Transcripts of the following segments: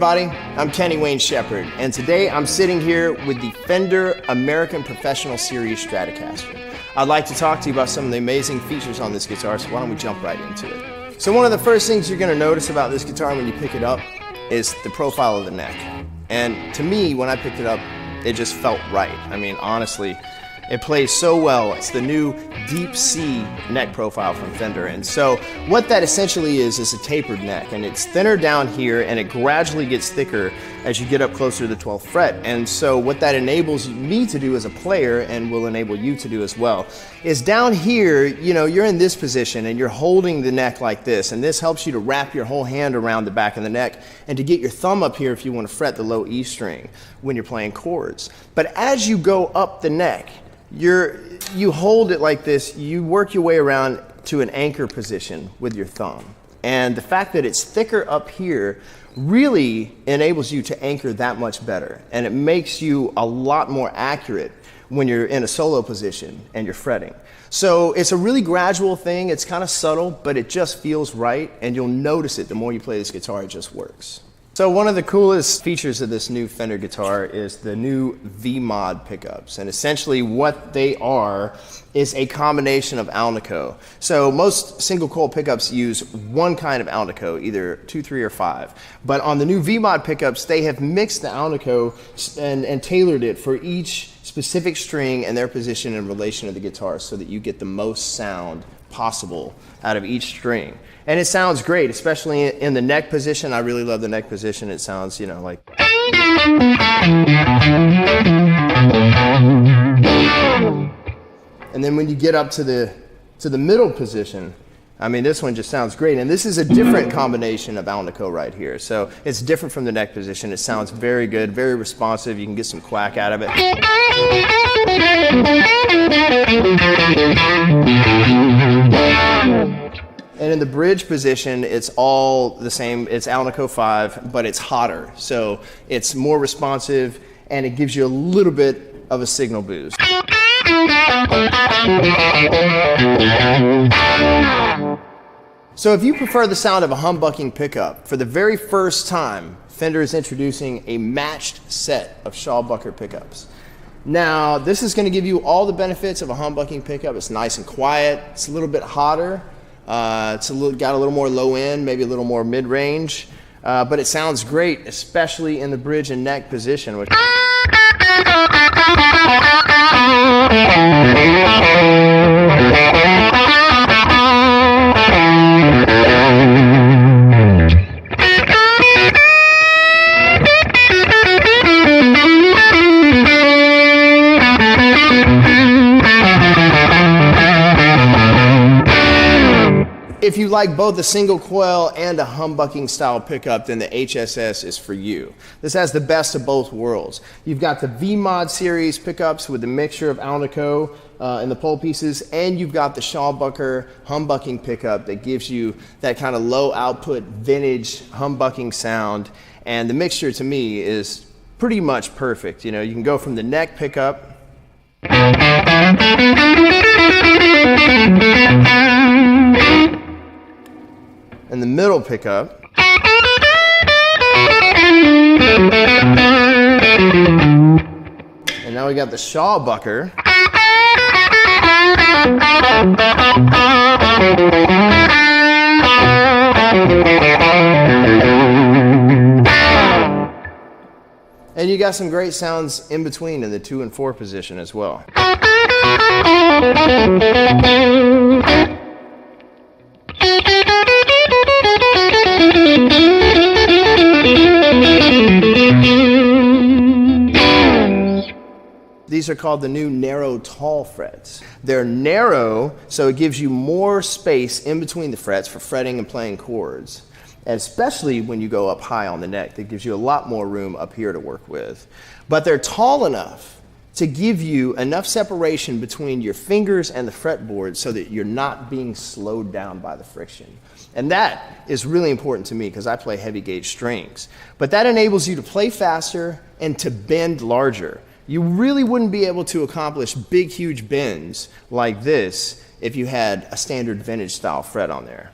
everybody, I'm Kenny Wayne Shepherd, and today I'm sitting here with the Fender American Professional Series Stratocaster. I'd like to talk to you about some of the amazing features on this guitar, so why don't we jump right into it. So one of the first things you're going to notice about this guitar when you pick it up is the profile of the neck. And to me, when I picked it up, it just felt right. I mean, honestly, it plays so well. It's the new Deep C neck profile from Fender. And so what that essentially is a tapered neck, and it's thinner down here and it gradually gets thicker as you get up closer to the 12th fret. And so what that enables me to do as a player, and will enable you to do as well, is down here, you know, you're in this position and you're holding the neck like this, and this helps you to wrap your whole hand around the back of the neck and to get your thumb up here if you want to fret the low E string when you're playing chords. But as you go up the neck, you hold it like this, you work your way around to an anchor position with your thumb. And the fact that it's thicker up here really enables you to anchor that much better. And it makes you a lot more accurate when you're in a solo position and you're fretting. So it's a really gradual thing, it's kind of subtle, but it just feels right, and you'll notice it the more you play this guitar, it just works. So one of the coolest features of this new Fender guitar is the new V-Mod pickups. And essentially what they are is a combination of Alnico. So most single coil pickups use one kind of Alnico, either 2, 3, or 5. But on the new V-Mod pickups, they have mixed the Alnico and tailored it for each specific string and their position in relation to the guitar so that you get the most sound possible out of each string. And it sounds great, especially in the neck position. I really love the neck position. It sounds, you know, like. And then when you get up to the middle position, I mean, this one just sounds great. And this is a different combination of Alnico right here. So it's different from the neck position. It sounds very good, very responsive. You can get some quack out of it. And in the bridge position, it's all the same. It's Alnico 5, but it's hotter. So it's more responsive, and it gives you a little bit of a signal boost. So if you prefer the sound of a humbucking pickup, for the very first time, Fender is introducing a matched set of Shawbucker pickups. Now, this is going to give you all the benefits of a humbucking pickup. It's nice and quiet. It's a little bit hotter. Got a little more low end, maybe a little more mid-range, but it sounds great, especially in the bridge and neck position. If you like both a single coil and a humbucking style pickup, then the HSS is for you. This has the best of both worlds. You've got the V-Mod series pickups with the mixture of Alnico in the pole pieces, and you've got the Shawbucker humbucking pickup that gives you that kind of low output vintage humbucking sound. And the mixture to me is pretty much perfect. You know, you can go from the neck pickup and the middle pickup, and now we got the Shawbucker, and you got some great sounds in between in the 2 and 4 position as well. These are called the new narrow tall frets. They're narrow, so it gives you more space in between the frets for fretting and playing chords. And especially when you go up high on the neck, that gives you a lot more room up here to work with. But they're tall enough to give you enough separation between your fingers and the fretboard so that you're not being slowed down by the friction. And that is really important to me because I play heavy gauge strings. But that enables you to play faster and to bend larger. You really wouldn't be able to accomplish big, huge bends like this if you had a standard vintage style fret on there.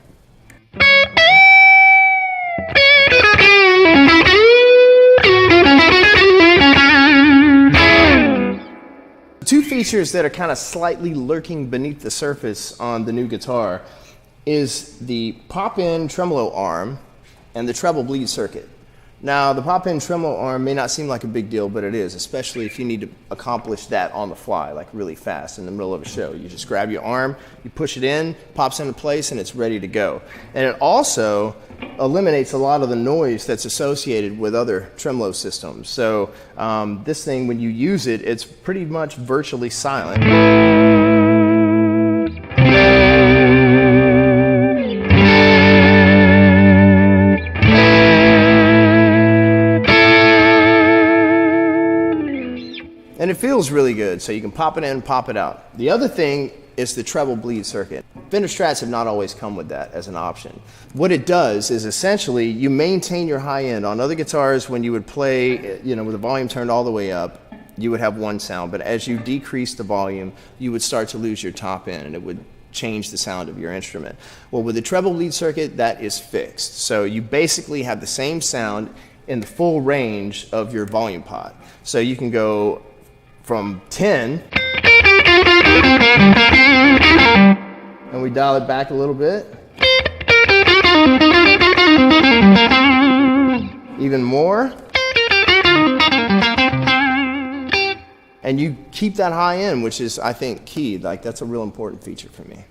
two features that are kind of slightly lurking beneath the surface on the new guitar is the pop-in tremolo arm and the treble bleed circuit. Now, the pop-in tremolo arm may not seem like a big deal, but it is, especially if you need to accomplish that on the fly, like really fast in the middle of a show. You just grab your arm, you push it in, pops into place, and it's ready to go. And it also eliminates a lot of the noise that's associated with other tremolo systems. So this thing, when you use it, it's pretty much virtually silent. And it feels really good, so you can pop it in, pop it out. The other thing is the treble bleed circuit. Fender Strats have not always come with that as an option. What it does is essentially you maintain your high end. On other guitars, when you would play, you know, with the volume turned all the way up, you would have one sound, but as you decrease the volume, you would start to lose your top end, and it would change the sound of your instrument. Well, with the treble bleed circuit, that is fixed. So you basically have the same sound in the full range of your volume pot. So you can go from 10, and we dial it back a little bit, even more, and you keep that high end, which is, I think, key. Like, that's a real important feature for me.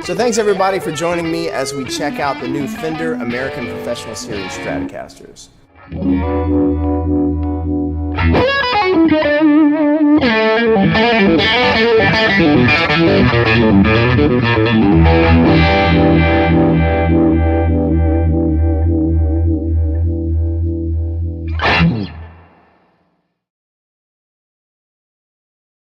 So thanks everybody for joining me as we check out the new Fender American Professional Series Stratocasters.